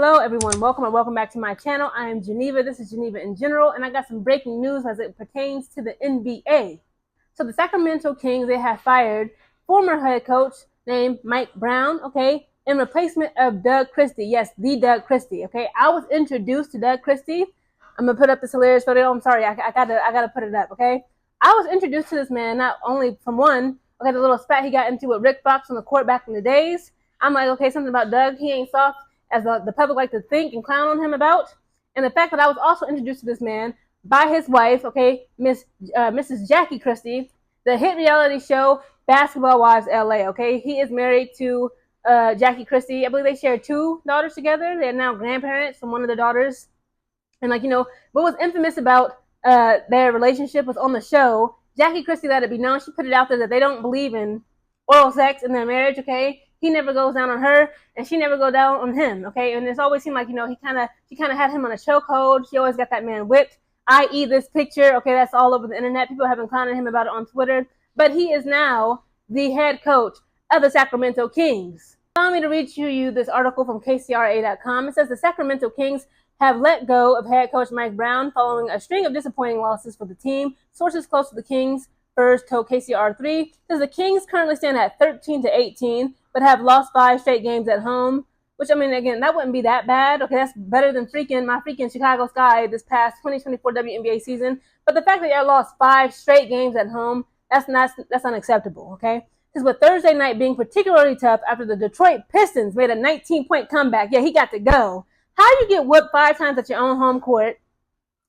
Hello everyone, welcome back to my channel. I am Geneva. This is Geneva in General, and I got some breaking news as it pertains to the NBA. So the Sacramento Kings, they have fired former head coach named Mike Brown, okay, in replacement of Doug Christie. Yes, the Doug Christie, okay. I was introduced to Doug Christie. I'm gonna put up this hilarious photo. I'm sorry, I gotta put it up, okay. I was introduced to this man not only from the little spat he got into with Rick Fox on the court back in the days. I'm like, okay, something about Doug, he ain't soft as the public like to think and clown on him about. And the fact that I was also introduced to this man by his wife, okay, Mrs. Jackie Christie, the hit reality show Basketball Wives LA, okay. He is married to Jackie Christie. I believe they share 2 daughters together. They're now grandparents from one of the daughters. And what was infamous about their relationship was on the show, Jackie Christie let it be known, she put it out there that they don't believe in oral sex in their marriage, okay. He never goes down on her, and she never go down on him, okay? And it's always seemed like, she kind of had him on a chokehold. She always got that man whipped, i.e. this picture, okay, that's all over the internet. People have been clowning him about it on Twitter. But he is now the head coach of the Sacramento Kings. Allow me to read to you this article from KCRA.com. It says the Sacramento Kings have let go of head coach Mike Brown following a string of disappointing losses for the team. Sources close to the Kings first told KCR3 says the Kings currently stand at 13-18, but have lost 5 straight games at home, which, I mean, again, that wouldn't be that bad. Okay, that's better than my freaking Chicago Sky this past 2024 WNBA season. But the fact that y'all lost 5 straight games at home, that's unacceptable, okay? Because with Thursday night being particularly tough after the Detroit Pistons made a 19-point comeback, yeah, he got to go. How do you get whooped 5 times at your own home court?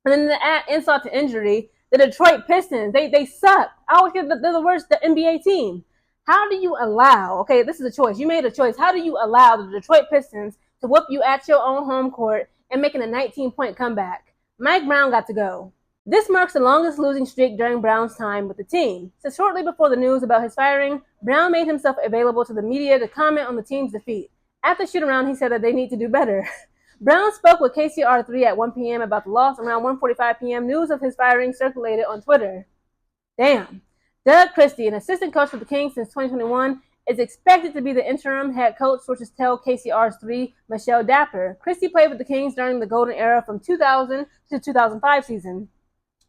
And then to add insult to injury, the Detroit Pistons, they suck. I always get they're the worst NBA team. How do you allow, okay, this is a choice. You made a choice. How do you allow the Detroit Pistons to whoop you at your own home court and making a 19-point comeback? Mike Brown got to go. This marks the longest losing streak during Brown's time with the team. So shortly before the news about his firing, Brown made himself available to the media to comment on the team's defeat. At the shoot-around, he said that they need to do better. Brown spoke with KCR3 at 1 p.m. about the loss. Around 1:45 p.m., news of his firing circulated on Twitter. Damn. Doug Christie, an assistant coach for the Kings since 2021, is expected to be the interim head coach, sources tell KCR3 Michelle Dapper. Christie played with the Kings during the golden era from 2000 to 2005 season.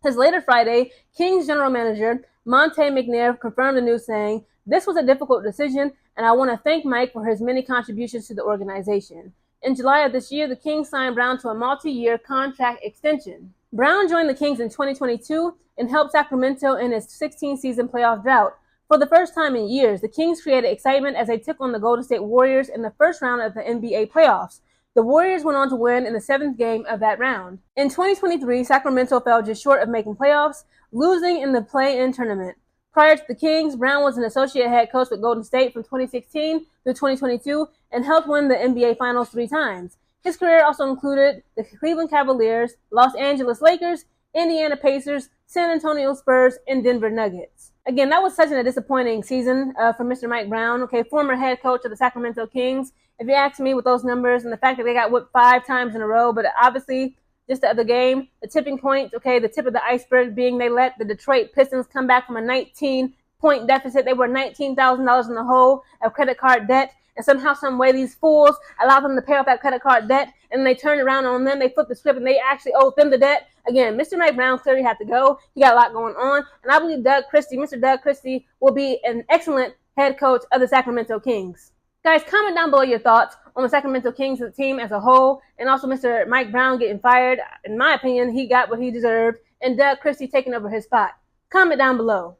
His later Friday, Kings general manager Monte McNair confirmed the news, saying, "This was a difficult decision, and I want to thank Mike for his many contributions to the organization." In July of this year, the Kings signed Brown to a multi-year contract extension. Brown joined the Kings in 2022 and helped Sacramento in its 16-season playoff drought. For the first time in years, the Kings created excitement as they took on the Golden State Warriors in the first round of the NBA playoffs. The Warriors went on to win in the 7th game of that round. In 2023, Sacramento fell just short of making playoffs, losing in the play-in tournament. Prior to the Kings, Brown was an associate head coach with Golden State from 2016 through 2022 and helped win the NBA Finals 3 times. His career also included the Cleveland Cavaliers, Los Angeles Lakers, Indiana Pacers, San Antonio Spurs, and Denver Nuggets. Again, that was such a disappointing season for Mr. Mike Brown, okay, former head coach of the Sacramento Kings. If you ask me with those numbers and the fact that they got whipped 5 times in a row, but obviously just the other game, the tipping point, okay, the tip of the iceberg being they let the Detroit Pistons come back from a 19-point deficit. They were $19,000 in the hole of credit card debt, and somehow, some way, these fools allowed them to pay off that credit card debt, and they turned around on them, they flipped the script, and they actually owed them the debt. Again, Mr. Mike Brown clearly had to go. He got a lot going on, and I believe Mr. Doug Christie, will be an excellent head coach of the Sacramento Kings. Guys, comment down below your thoughts on the Sacramento Kings team as a whole, and also Mr. Mike Brown getting fired. In my opinion, he got what he deserved, and Doug Christie taking over his spot. Comment down below.